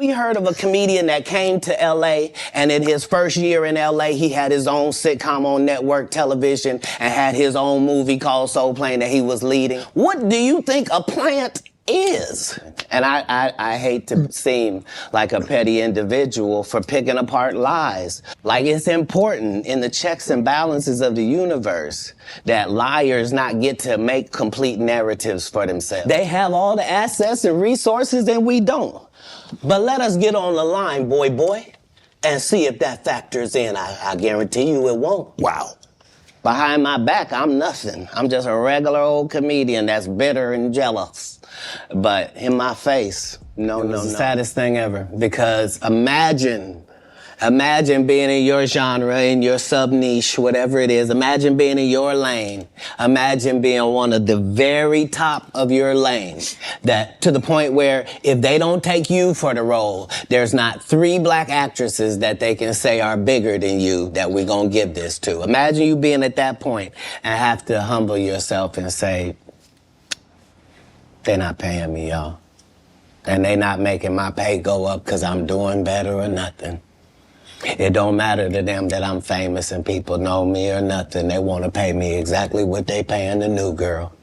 We heard of a comedian that came to LA, and in his first year in LA, he had his own sitcom on network television and had his own movie called Soul Plane that he was leading. What do you think a plant is? And I hate to seem like a petty individual for picking apart lies. Like, it's important in the checks and balances of the universe that liars not get to make complete narratives for themselves. They have all the assets and resources and we don't. But let us get on the line, boy, and see if that factors in. I guarantee you it won't. Wow. Behind my back, I'm nothing. I'm just a regular old comedian that's bitter and jealous. But in my face, no. The saddest thing ever. Because imagine being in your genre, in your sub-niche, whatever it is. Imagine being in your lane. Imagine being one of the very top of your lane. That to the point where if they don't take you for the role, there's not 3 black actresses that they can say are bigger than you that we're gonna give this to. Imagine you being at that point and have to humble yourself and say, they're not paying me, y'all. And they not making my pay go up because I'm doing better or nothing. It don't matter to them that I'm famous and people know me or nothing. They want to pay me exactly what they paying the new girl.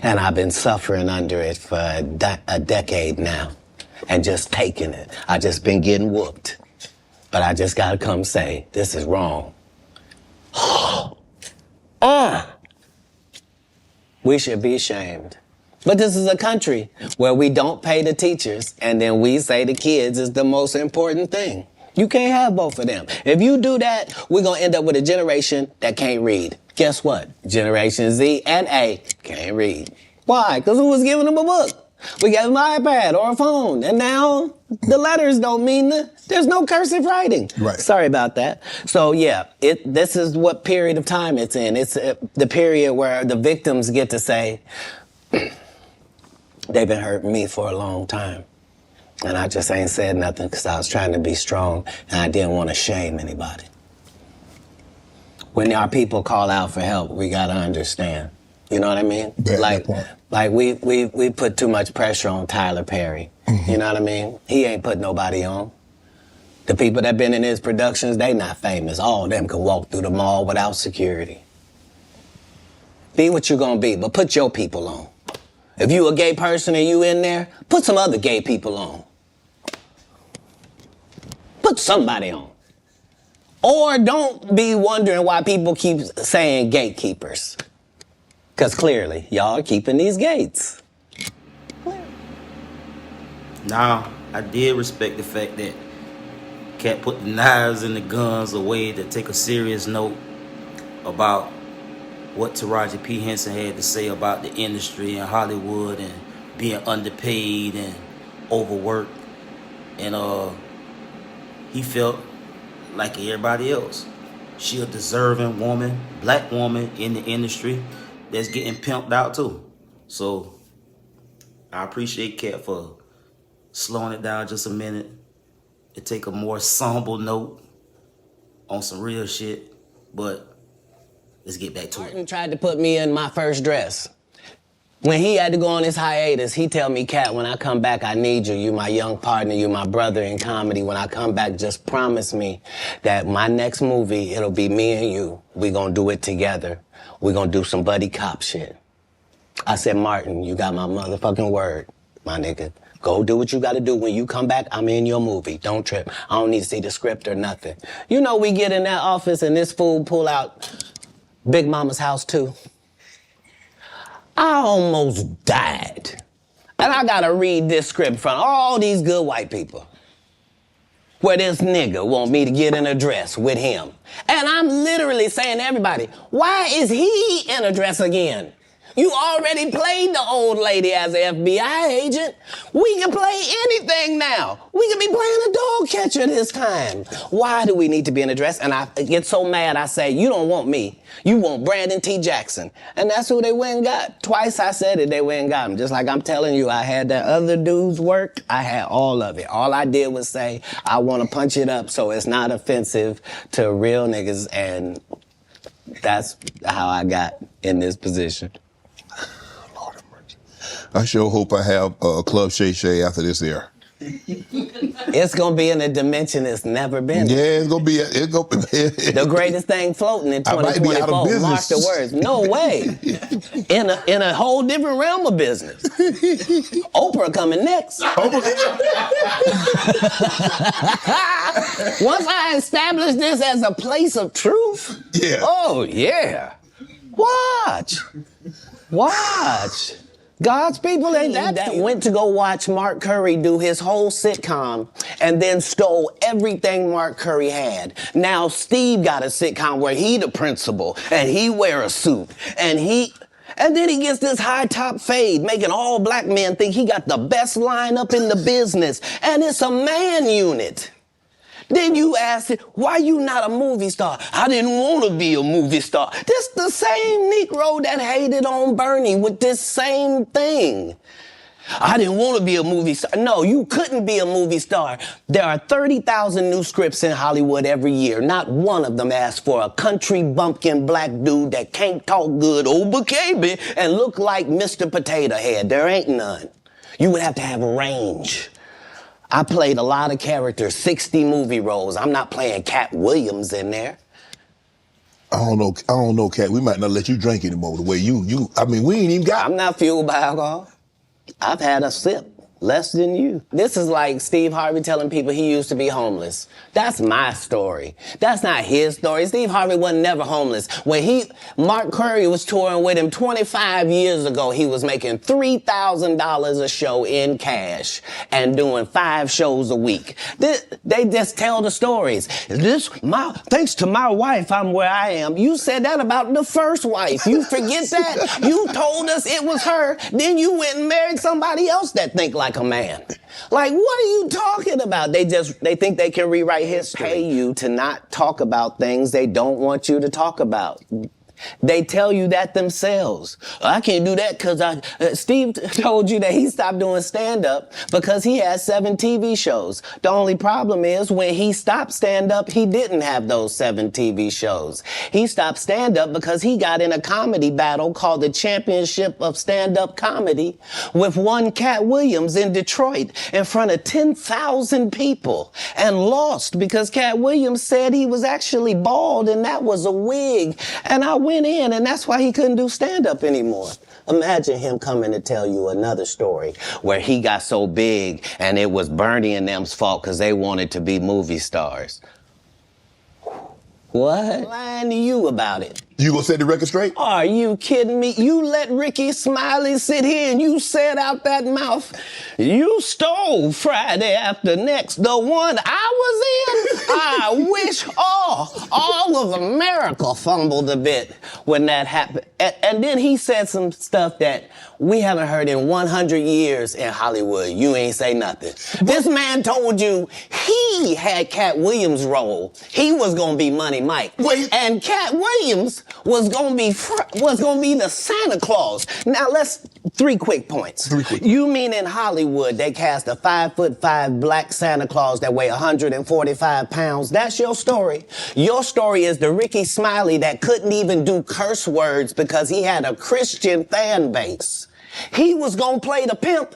And I've been suffering under it for a decade now and just taking it. I just been getting whooped. But I just gotta come say, this is wrong. We should be ashamed. But this is a country where we don't pay the teachers and then we say the kids is the most important thing. You can't have both of them. If you do that, we're going to end up with a generation that can't read. Guess what? Generation Z and A can't read. Why? Because who was giving them a book? We gave them an iPad or a phone. And now the letters don't mean there's no cursive writing. Right. Sorry about that. So yeah, this is what period of time it's in. It's the period where the victims get to say, they've been hurting me for a long time. And I just ain't said nothing because I was trying to be strong and I didn't want to shame anybody. When our people call out for help, we got to understand. You know what I mean? Like we put too much pressure on Tyler Perry. Mm-hmm. You know what I mean? He ain't put nobody on. The people that been in his productions, they not famous. All of them can walk through the mall without security. Be what you gonna be, but put your people on. If you a gay person and you in there, put some other gay people on. Put somebody on. Or don't be wondering why people keep saying gatekeepers. Because clearly, y'all are keeping these gates. Now, I did respect the fact that Katt put the knives and the guns away to take a serious note about what Taraji P. Henson had to say about the industry and Hollywood and being underpaid and overworked. And he felt like everybody else. She a deserving woman, black woman in the industry that's getting pimped out too. So I appreciate Katt for slowing it down just a minute and take a more somber note on some real shit. But let's get back to it. Martin tried to put me in my first dress. When he had to go on his hiatus, he tell me, Katt, when I come back, I need you. You my young partner. You my brother in comedy. When I come back, just promise me that my next movie, it'll be me and you. We gonna do it together. We gonna do some buddy cop shit. I said, Martin, you got my motherfucking word, my nigga. Go do what you gotta do. When you come back, I'm in your movie. Don't trip. I don't need to see the script or nothing. You know, we get in that office and this fool pull out Big Mama's House 2. I almost died. And I gotta read this script from all these good white people. Where this nigga want me to get in a dress with him. And I'm literally saying to everybody, why is he in a dress again? You already played the old lady as an FBI agent. We can play anything now. We can be playing a dog catcher this time. Why do we need to be in a dress? And I get so mad, I say, you don't want me. You want Brandon T. Jackson. And that's who they went and got. Twice I said it, they went and got him. Just like I'm telling you, I had that other dude's work. I had all of it. All I did was say, I want to punch it up so it's not offensive to real niggas. And that's how I got in this position. I sure hope I have Club Shay Shay after this air. It's gonna be in a dimension it's never been. Yeah, it's gonna be. The greatest thing floating in I might be out of 2024. Mark business. the words. No way. In a whole different realm of business. Oprah coming next. Once I establish this as a place of truth. Yeah. Oh yeah. Watch. God's people ain't that went to go watch Mark Curry do his whole sitcom and then stole everything Mark Curry had. Now Steve got a sitcom where he the principal and he wear a suit and then he gets this high top fade, making all black men think he got the best lineup in the business. And it's a man unit. Then you ask it, why you not a movie star? I didn't want to be a movie star. This the same Negro that hated on Bernie with this same thing. I didn't want to be a movie star. No, you couldn't be a movie star. There are 30,000 new scripts in Hollywood every year. Not one of them asks for a country bumpkin black dude that can't talk good, Oba-Kaby, and look like Mr. Potato Head. There ain't none. You would have to have range. I played a lot of characters, 60 movie roles. I'm not playing Katt Williams in there. I don't know, Katt. We might not let you drink anymore the way I mean, we ain't even got. I'm not fueled by alcohol. I've had a sip, less than you. This is like Steve Harvey telling people he used to be homeless. That's my story. That's not his story. Steve Harvey wasn't never homeless. When Mark Curry was touring with him 25 years ago, he was making $3,000 a show in cash and doing 5 shows a week. They just tell the stories. Thanks to my wife, I'm where I am. You said that about the first wife. You forget that? You told us it was her. Then you went and married somebody else that think like a man. Like, what are you talking about? They think they can rewrite history. Pay you to not talk about things they don't want you to talk about. They tell you that themselves. I can't do that because Steve told you that he stopped doing stand-up because he had 7 TV shows. The only problem is when he stopped stand-up, he didn't have those 7 TV shows. He stopped stand-up because he got in a comedy battle called the Championship of Stand-Up Comedy with one Katt Williams in Detroit in front of 10,000 people and lost because Katt Williams said he was actually bald and that was a wig. And I went in, and that's why he couldn't do stand-up anymore. Imagine him coming to tell you another story where he got so big and it was Bernie and them's fault because they wanted to be movie stars. What? Lying to you about it. You gonna set the record straight? Are you kidding me? You let Ricky Smiley sit here and you said out that mouth, you stole Friday After Next, the one I was in. I wish all of America fumbled a bit when that happened. And then he said some stuff that we haven't heard in 100 years in Hollywood. You ain't say nothing. This man told you he had Katt Williams' role. He was gonna be Money Mike. Wait. And Katt Williams was gonna be the Santa Claus. Now 3 quick points. 3 quick. You mean in Hollywood they cast a 5'5" black Santa Claus that weigh 145 pounds? That's your story. Your story is the Ricky Smiley that couldn't even do curse words because he had a Christian fan base. He was gonna play the pimp.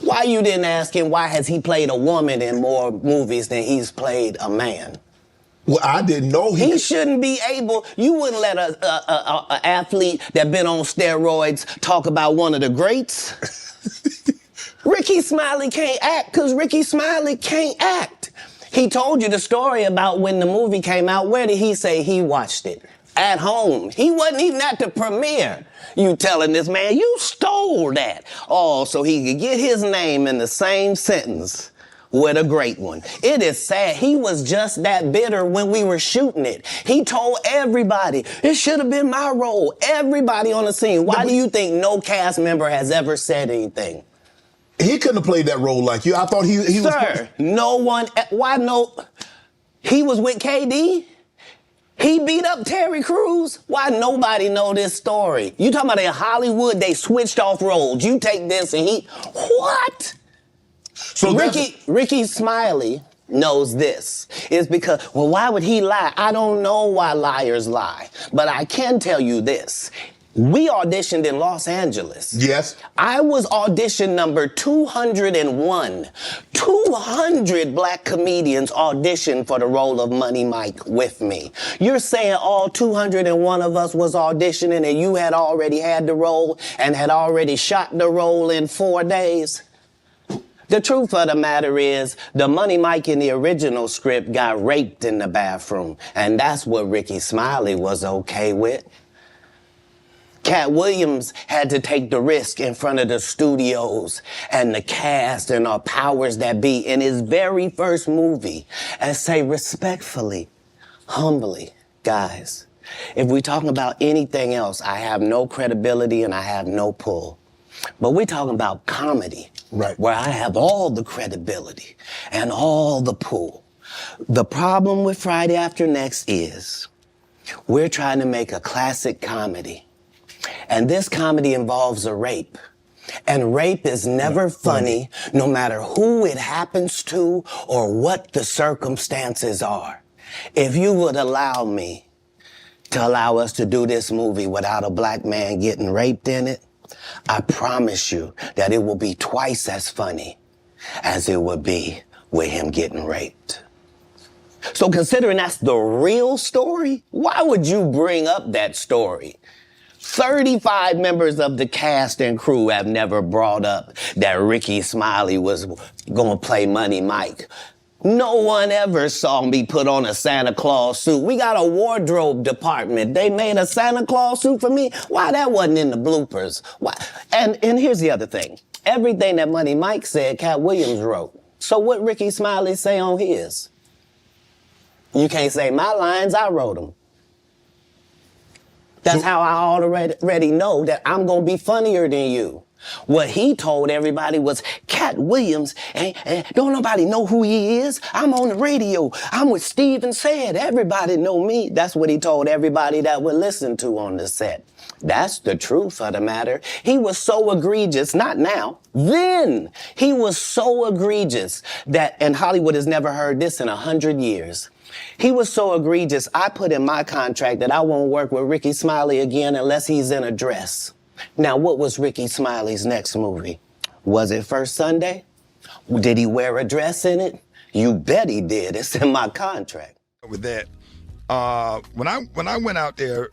Why you didn't ask him why has he played a woman in more movies than he's played a man? Well, I didn't know he shouldn't be able. You wouldn't let a athlete that been on steroids talk about one of the greats. Ricky Smiley can't act because Ricky Smiley can't act. He told you the story about when the movie came out. Where did he say he watched it? At home. He wasn't even at the premiere. You telling this man, you stole that. Oh, so he could get his name in the same sentence with a great one. It is sad. He was just that bitter when we were shooting it. He told everybody, it should have been my role. Everybody on the scene. Why do you think no cast member has ever said anything? He couldn't have played that role like you. I thought he was... Sir, no one... Why no... He was with KD? He beat up Terry Crews? Why nobody know this story? You talking about in Hollywood, they switched off roles. You take this and he... What? So Ricky Smiley knows this. It's because, well, why would he lie? I don't know why liars lie. But I can tell you this. We auditioned in Los Angeles. Yes. I was audition number 201. 200 black comedians auditioned for the role of Money Mike with me. You're saying all 201 of us was auditioning and you had already had the role and had already shot the role in 4 days? The truth of the matter is, the Money Mike in the original script got raped in the bathroom, and that's what Ricky Smiley was okay with. Katt Williams had to take the risk in front of the studios and the cast and our powers that be in his very first movie and say respectfully, humbly, guys, if we're talking about anything else, I have no credibility and I have no pull. But we're talking about comedy, right, where I have all the credibility and all the pull. The problem with Friday After Next is we're trying to make a classic comedy. And this comedy involves a rape. And rape is never funny, no matter who it happens to or what the circumstances are. If you would allow me to allow us to do this movie without a black man getting raped in it, I promise you that it will be twice as funny as it would be with him getting raped. So considering that's the real story, why would you bring up that story? 35 members of the cast and crew have never brought up that Ricky Smiley was gonna play Money Mike. No one ever saw me put on a Santa Claus suit. We got a wardrobe department. They made a Santa Claus suit for me. Why that wasn't in the bloopers? Why? And here's the other thing. Everything that Money Mike said, Katt Williams wrote. So what Ricky Smiley say on his? You can't say my lines, I wrote them. That's how I already know that I'm gonna be funnier than you. What he told everybody was, Katt Williams, and don't nobody know who he is. I'm on the radio. I'm with Steve and Said. Everybody know me. That's what he told everybody that would listen to on the set. That's the truth of the matter. He was so egregious, not now, then. He was so egregious that, and Hollywood has never heard this in 100 years. He was so egregious, I put in my contract that I won't work with Ricky Smiley again unless he's in a dress. Now, what was Ricky Smiley's next movie? Was it First Sunday? Did he wear a dress in it? You bet he did. It's in my contract. With that, when I went out there,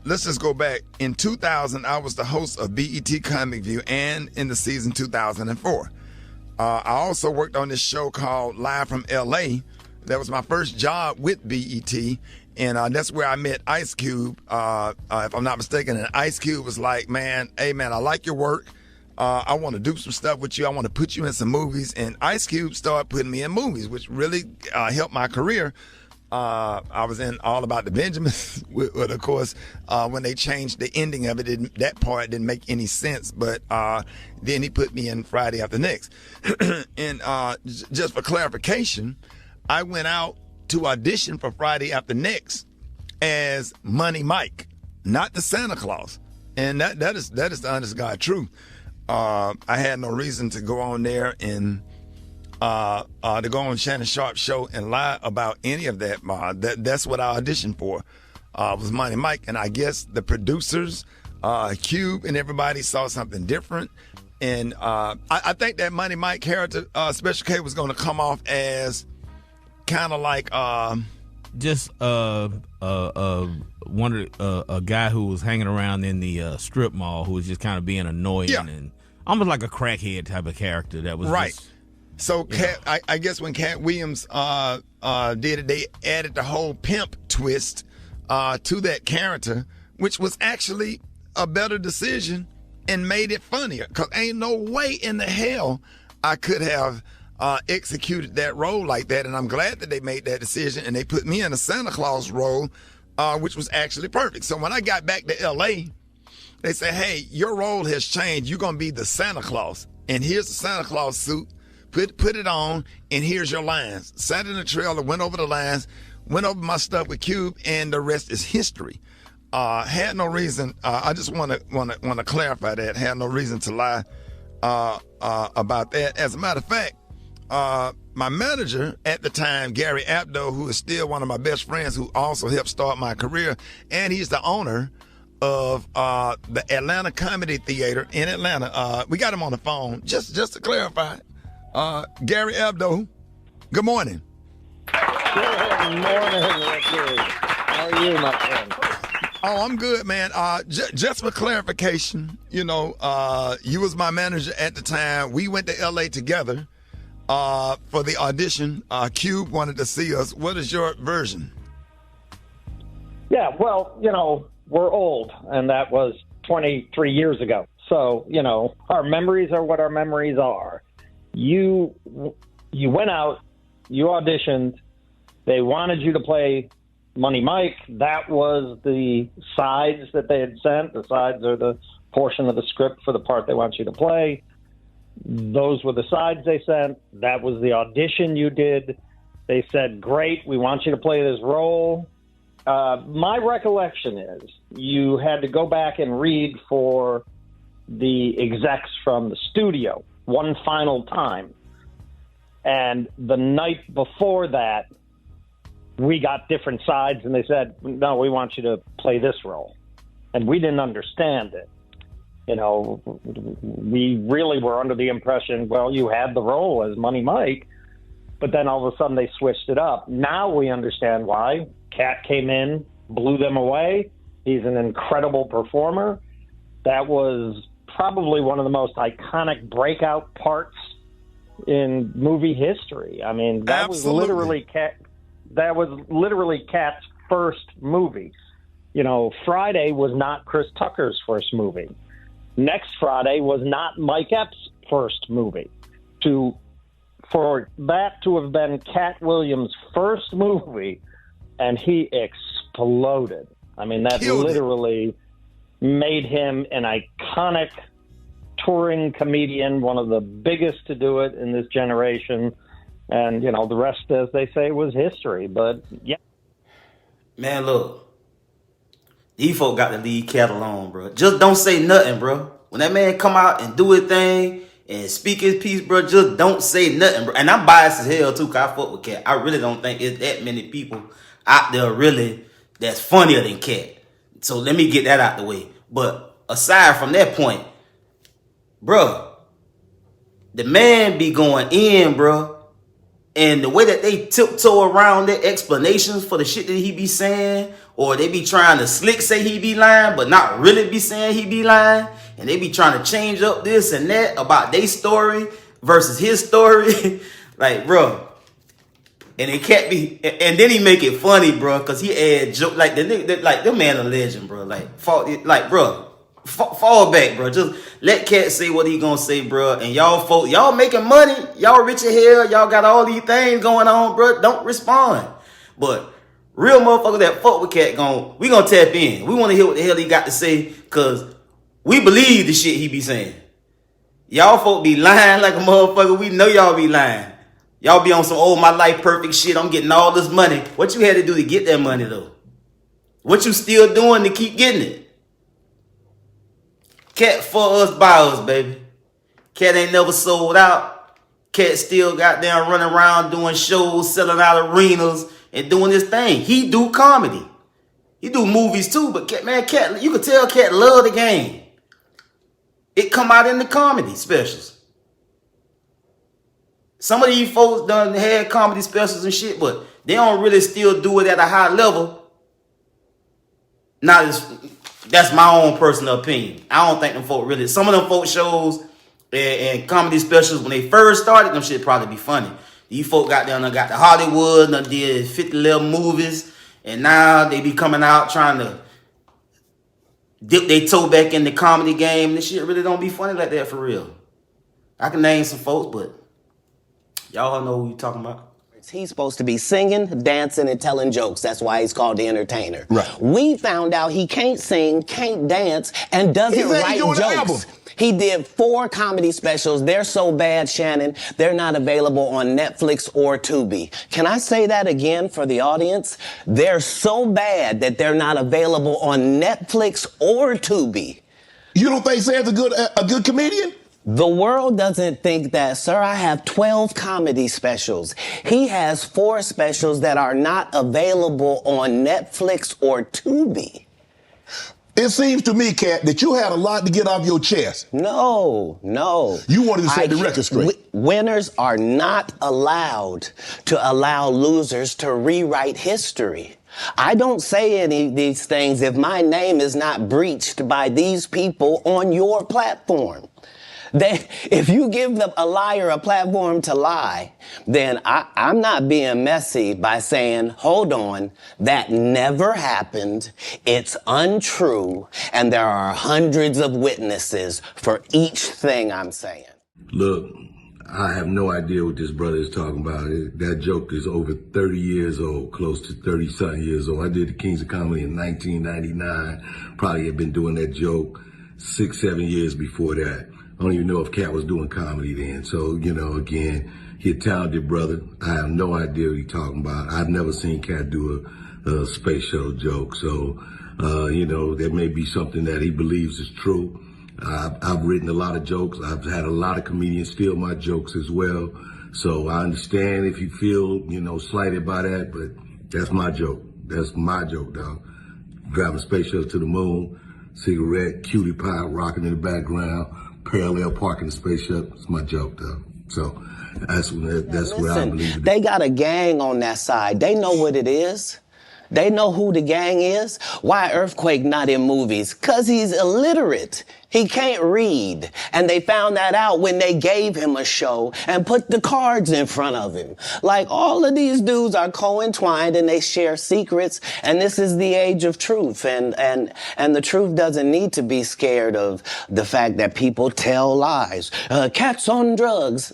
let's just go back. In 2000, I was the host of BET Comic View and in the season 2004. I also worked on this show called Live from LA. That was my first job with BET, and that's where I met Ice Cube, if I'm not mistaken. And Ice Cube was like, man, hey, man, I like your work. I want to do some stuff with you. I want to put you in some movies. And Ice Cube started putting me in movies, which really helped my career. I was in All About the Benjamins, of course, when they changed the ending of it, that part didn't make any sense. But then he put me in Friday After Next. And just for clarification, I went out to audition for Friday After Next as Money Mike, not the Santa Claus. And that is the honest God truth. I had no reason to go on there and to go on Shannon Sharp's show and lie about any of that. That's what I auditioned for, was Money Mike. And I guess the producers, Cube and everybody saw something different. And I think that Money Mike character, Special K, was going to come off as kind of like just a guy who was hanging around in the strip mall who was just kind of being annoying and almost like a crackhead type of character that was right. Just, so I guess when Katt Williams did it, they added the whole pimp twist to that character, which was actually a better decision and made it funnier. Because ain't no way in the hell I could have executed that role like that, and I'm glad that they made that decision and they put me in a Santa Claus role, which was actually perfect. So when I got back to LA, they said, hey, your role has changed. You're going to be the Santa Claus, and here's the Santa Claus suit. Put it on, and here's your lines. Sat in the trailer, went over the lines, went over my stuff with Cube, and the rest is history. Had no reason. I just want to clarify that. Had no reason to lie about that. As a matter of fact, my manager at the time, Gary Abdo, who is still one of my best friends, who also helped start my career, and he's the owner of the Atlanta Comedy Theater in Atlanta. We got him on the phone. Just to clarify, Gary Abdo, good morning. Good morning, Ricky. How are you, my friend? Oh, I'm good, man. Just for clarification, you was my manager at the time. We went to LA together for the audition. Cube wanted to see us. What is your version? Yeah, well, we're old, and that was 23 years ago. So, our memories are what our memories are. You went out, you auditioned, they wanted you to play Money Mike. That was the sides that they had sent. The sides are the portion of the script for the part they want you to play. Those were the sides they sent. That was the audition you did. They said, great, we want you to play this role. My recollection is you had to go back and read for the execs from the studio one final time. And the night before that, we got different sides, and they said, no, we want you to play this role. And we didn't understand it. We really were under the impression, well, you had the role as Money Mike, but then all of a sudden they switched it up. Now we understand why. Katt came in, blew them away. He's an incredible performer. That was probably one of the most iconic breakout parts in movie history. I mean, that Absolutely. was literally Katt. That was literally Katt's first movie. Friday was not Chris Tucker's first movie. Next Friday was not Mike Epps' first movie. For that to have been Katt Williams' first movie, and he exploded. I mean, that literally made him an iconic touring comedian, one of the biggest to do it in this generation. And, the rest, as they say, was history. But, yeah. Man, look. These folk got to leave Katt alone, bro. Just don't say nothing, bro. When that man come out and do his thing and speak his piece, bro, just don't say nothing, bro. And I'm biased as hell, too, because I fuck with Katt. I really don't think it's that many people out there really that's funnier than Katt. So let me get that out the way. But aside from that point, bro, the man be going in, bro. And the way that they tiptoe around their explanations for the shit that he be saying, or they be trying to slick say he be lying, but not really be saying he be lying, and they be trying to change up this and that about their story versus his story. Like, bro. And it can't be, and then he make it funny, bro, because he add joke like the nigga, like the man a legend, bro. Fall back, bro. Just let Katt say what he gonna say, bro. And y'all folk, y'all making money, y'all rich as hell, y'all got all these things going on, bro. Don't respond. But real motherfuckers that fuck with Katt, we gonna tap in. We want to hear what the hell he got to say, because we believe the shit he be saying. Y'all folk be lying like a motherfucker. We know y'all be lying. Y'all be on some old my life perfect shit. I'm getting all this money. What you had to do to get that money, though? What you still doing to keep getting it? Katt for us, by us, baby. Katt ain't never sold out. Katt still got down running around doing shows, selling out arenas, and doing his thing. He do comedy. He do movies too, but Katt, you can tell Katt love the game. It come out in the comedy specials. Some of these folks done had comedy specials and shit, but they don't really still do it at a high level. That's my own personal opinion. I don't think them folk really. Some of them folk shows and comedy specials, when they first started, them shit probably be funny. These folk got down there, got the Hollywood, and did 50 little movies, and now they be coming out trying to dip their toe back in the comedy game. This shit really don't be funny like that for real. I can name some folks, but y'all know who you talking about. He's supposed to be singing, dancing, and telling jokes. That's why he's called the entertainer. Right. We found out he can't sing, can't dance, and doesn't write jokes. He did 4 comedy specials. They're so bad, Shannon, they're not available on Netflix or Tubi. Can I say that again for the audience? They're so bad that they're not available on Netflix or Tubi. You don't think Sam's a good comedian? The world doesn't think that, sir. I have 12 comedy specials. He has 4 specials that are not available on Netflix or Tubi. It seems to me, Katt, that you had a lot to get off your chest. No. You wanted to set the record straight. Winners are not allowed to allow losers to rewrite history. I don't say any of these things if my name is not breached by these people on your platform. If you give a liar a platform to lie, then I'm not being messy by saying, hold on, that never happened, it's untrue, and there are hundreds of witnesses for each thing I'm saying. Look, I have no idea what this brother is talking about. That joke is over 30 years old, close to 30-something years old. I did the Kings of Comedy in 1999. Probably had been doing that joke 6-7 years before that. I don't even know if Katt was doing comedy then. So, you know, again, he's a talented brother. I have no idea what he's talking about. I've never seen Katt do a space shuttle joke. So, you know, that may be something that he believes is true. I've written a lot of jokes. I've had a lot of comedians steal my jokes as well. So I understand if you feel, you know, slighted by that, but that's my joke. That's my joke, dog. Driving space shuttle to the moon, cigarette, cutie pie rocking in the background, parallel parking the space shuttle. It's my joke, though. So that's what I believe. They got a gang on that side. They know what it is. They know who the gang is. Why Earthquake not in movies? 'Cause he's illiterate. He can't read. And they found that out when they gave him a show and put the cards in front of him. Like, all of these dudes are co-entwined and they share secrets. And this is the age of truth. And the truth doesn't need to be scared of the fact that people tell lies. Katt's on drugs.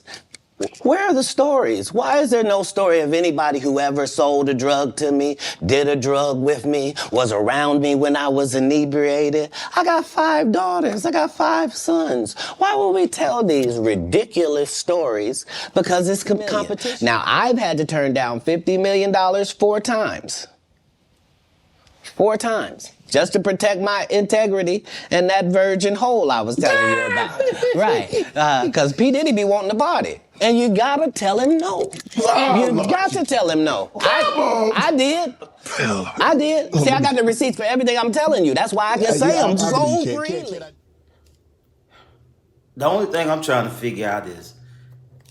Where are the stories? Why is there no story of anybody who ever sold a drug to me, did a drug with me, was around me when I was inebriated? I got 5 daughters. I got 5 sons. Why would we tell these ridiculous stories? Because it's competition. Now, I've had to turn down $50 million 4 times. 4 times. Just to protect my integrity and that virgin hole I was telling you about. Right. Because P. Diddy be wanting the body. And you gotta tell him no. You got to tell him no. I did. I did. See, I got the receipts for everything I'm telling you. That's why I can say them so freely. The only thing I'm trying to figure out is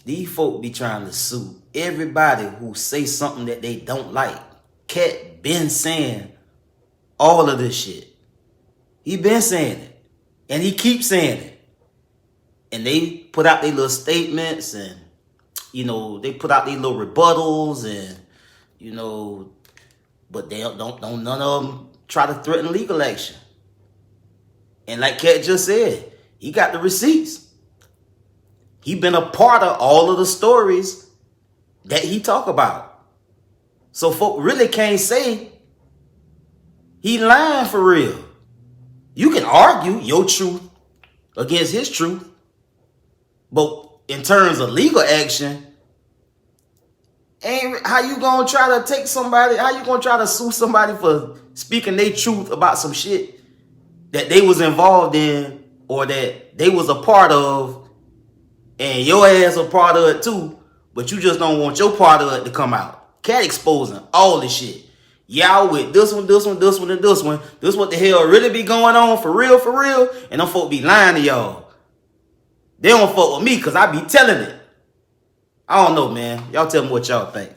these folk be trying to sue everybody who say something that they don't like. Katt been saying all of this shit. He been saying it. And he keeps saying it. And they put out their little statements and, you know, they put out their little rebuttals and, you know, but they don't none of them try to threaten legal action. And like Katt just said, he got the receipts. He been a part of all of the stories that he talk about. So folk really can't say he lying for real. You can argue your truth against his truth. But in terms of legal action, how you gonna try to take somebody, how you gonna try to sue somebody for speaking their truth about some shit that they was involved in or that they was a part of and your ass a part of it too, but you just don't want your part of it to come out. Katt exposing all this shit. Y'all with this one, and this one. This what the hell really be going on for real, and them folk be lying to y'all. They don't fuck with me because I be telling it. I don't know, man. Y'all tell me what y'all think.